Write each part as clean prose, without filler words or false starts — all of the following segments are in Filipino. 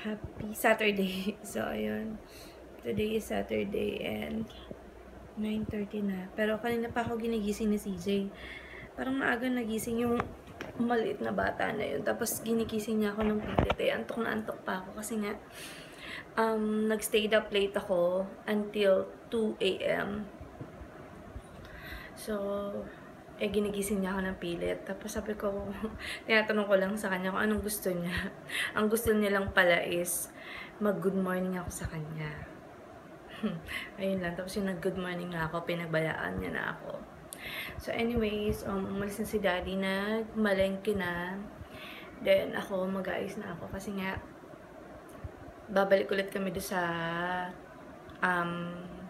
Happy Saturday. So, ayun. Today is Saturday and 9:30 na. Pero kanina pa ako ginigising ni CJ. Parang maaga nagising yung maliit na bata na yun. Tapos ginigising niya ako ng pilit eh. Antok na antok pa ako kasi nga nag-stayed up late ako until 2 a.m. So, ginigising niya ako ng pilit. Tapos sabi ko, tinatanong ko lang sa kanya kung anong gusto niya. Ang gusto niya lang pala is mag-good morning ako sa kanya. Ayun lang. Tapos yung nag-good morning na ako, pinagbayaan niya na ako. So anyways, umalis na si daddy, nagmalengke na. Then ako, mag-aayos na ako kasi nga, babalik ulit kami doon sa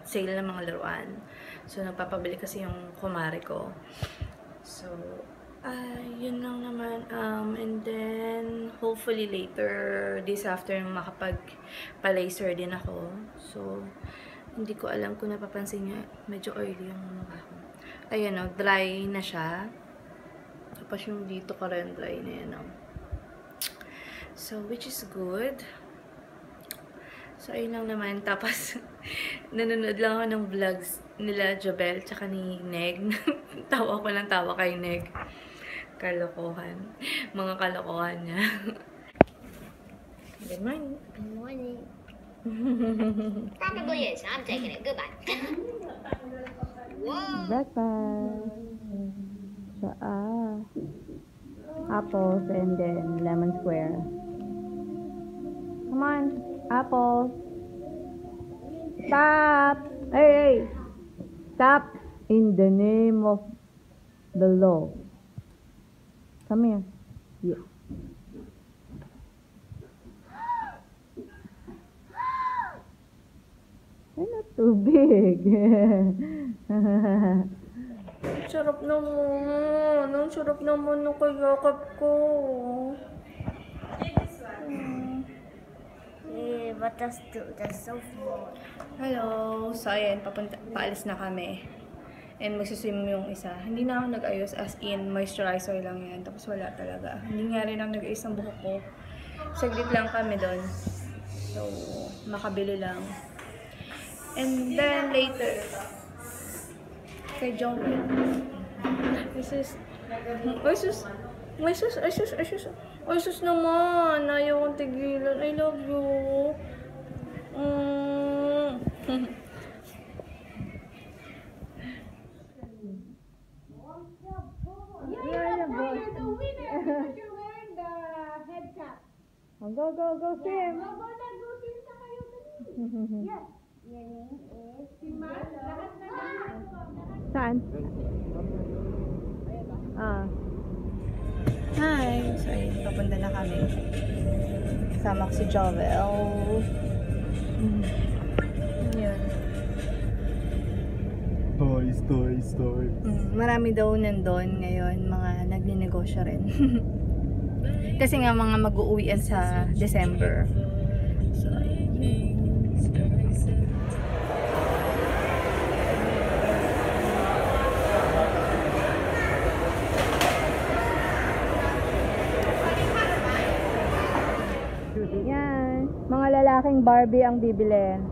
sale ng mga laruan. So, nagpapabili kasi yung kumare ko. So, yun lang naman. And then, hopefully later, this afternoon, makapag-laser din ako. So, hindi ko alam kung napapansin niya, medyo oily yung mukha ko. Ayan o, dry na siya. Tapos yung dito ko rin dry na yan o. So, which is good. So, ayun lang naman. Tapos, nanonood lang ako ng vlogs nila Jobel tsaka ni Neg. Tawa ko lang tawa kay Neg. Kalokohan. Mga kalokohan niya. Good morning. Good morning. Probably is. I'm taking it. Goodbye. Whoa. Breakfast. Apples and then lemon square. Come on, apples. Stop. Hey. Stop in the name of the law. Come here. Yeah. You're not too big. Sarap naman. Ang sarap naman ng kayakap ko. But that's so full. Hello. So, ayan. Paalis na kami. And magsiswim yung isa. Hindi na ako nag-ayos. As in, moisturizer lang yan. Tapos wala talaga. Hindi nga rin ako nag-ayos ng buhok ko. Saglit lang kami doon. So, makabili lang. And then, later, kay John. Ay, sus naman. Ayaw kong tigilan. I love you. Go, go, go, Sim. Yes. Your name is Saan? Hi! So, ayun, papunta na kami. Kasama ko si Jovel. Yun. Toys. Marami daw nandun ngayon, mga nagninegosyo rin. Kasi nga mga mag-uuwian sa December. So, ayun. Yan. Mga lalaking Barbie ang bibilin.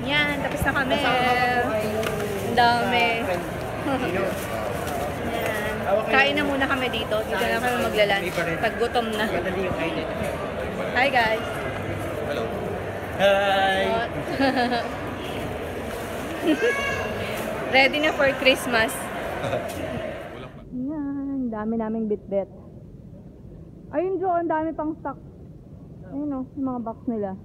Yan, tapos na kami. Ang dami. Yan. Kain na muna kami dito. Dito na kami maglalunch. Pag gutom na. Hi guys. Hello. Hi. Ready na for Christmas. Yan. Dami naming bitbit. Ayun, Jo. Ang dami pang stock. Ayun o. Yung mga box nila.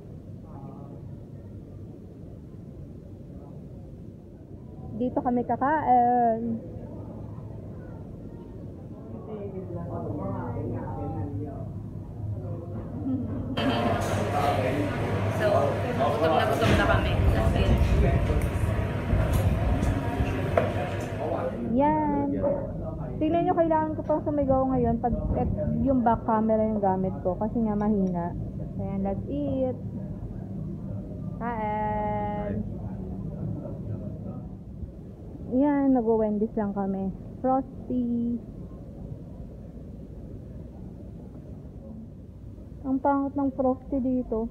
Dito kami kakain. So, gutom na kami. As in. Yan. Tingnan nyo, kailangan ko pang sumigaw ngayon pag yung back camera yung gamit ko kasi nga mahina. Ayan, let's eat. Kain. Yan, nag-Wendy's lang kami. Frosty. Ang pangit ng frosty dito.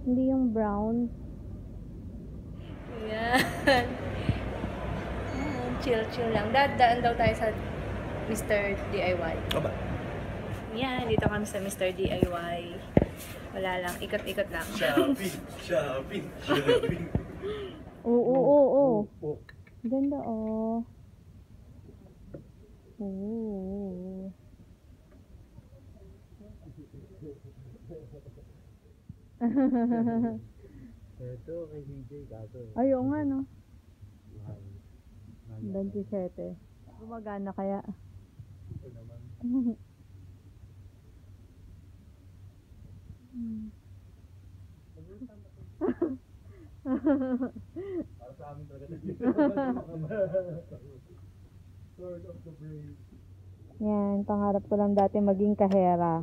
Hindi yung brown. Yan. Chill lang. Daan daw tayo sa Mr. DIY. Aba. Yan, dito kami sa Mr. DIY. Wala lang, ikot-ikot lang. Shopping. Oo. Ganda, oh. Oo. Ito kay CJ kaso. Ay, oo nga, no? 27. Gumagana kaya? Ito naman. Para sa amin talaga. Sword of the brave. Yan, pangarap ko lang dati maging kahera.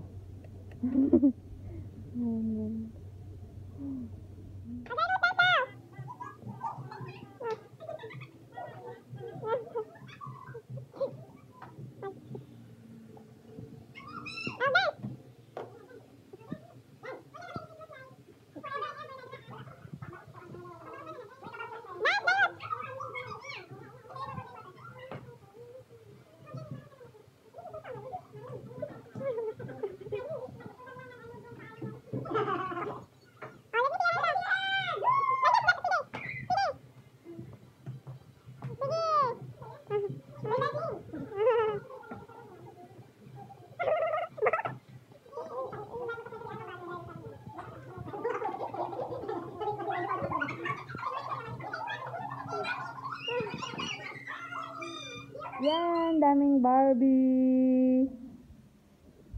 Yan, daming Barbie.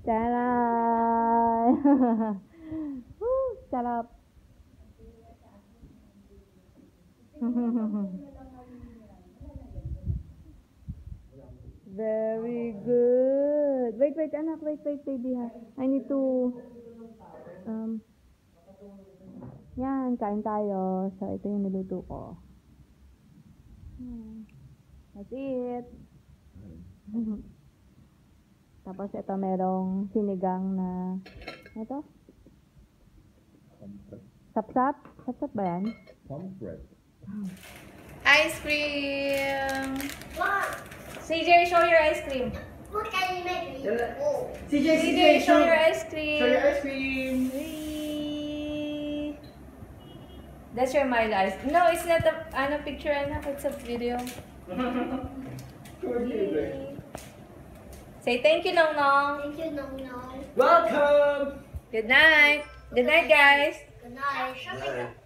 Taray! Woo, sarap. Very good. Wait, anak. Wait, baby ha. I need to, yan, kain tayo. So, ito yung niluto ko. That's it. Tapos ito merong sinigang na ito? Sapsap? Sapsap ba yan? Pomfret. Ice cream! CJ, show your ice cream. What can you make me? CJ, show your ice cream. Show your ice cream. Hey. That's your Milo ice cream. No, it's not a picture, anak. It's a video. Yay. Say thank you, Nong Nong. Thank you, no. Welcome. Good night. Good night, guys. Good night.